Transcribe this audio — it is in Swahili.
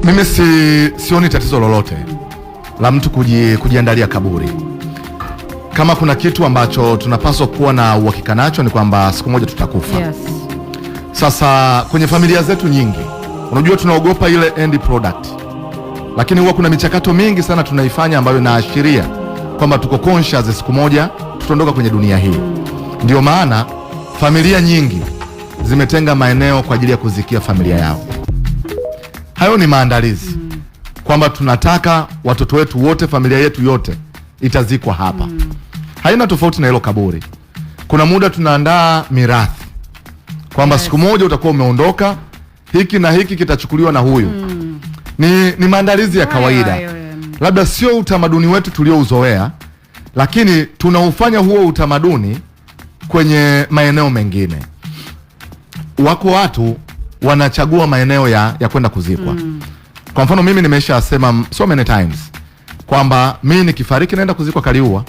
Mimi sioni tatizo lolote la mtu kujiandalia kaburi. Kama kuna kitu ambacho tunapaswa kuwa na uhakika nacho ni kwamba siku moja tutakufa. Yes. Sasa kwenye familia zetu nyingi, unajua tunaogopa ile end product, lakini huwa kuna michakato mingi sana tunaifanya ambayo inaashiria kwamba tuko conscious siku moja tutaondoka kwenye dunia hii. Ndio maana familia nyingi zimetenga maeneo kwa ajili ya kuzikia familia yao. Hayo ni maandalizi kwamba tunataka watoto wetu wote, familia yetu yote itazikwa hapa. Haina tofauti na hilo kaburi. Kuna muda tunaandaa mirathi kwamba siku moja utakuwa umeondoka, hiki na hiki kitachukuliwa na huyu. Ni maandalizi ya kawaida. Labda sio utamaduni wetu tuliouzoea, lakini tunaufanya huo utamaduni kwenye maeneo mengine. Wako watu wanachagua maeneo ya kwenda kuzikwa. Kwa mfano mimi nimeshasema so many times kwamba mimi nikifariki naenda kuzikwa Kaliua.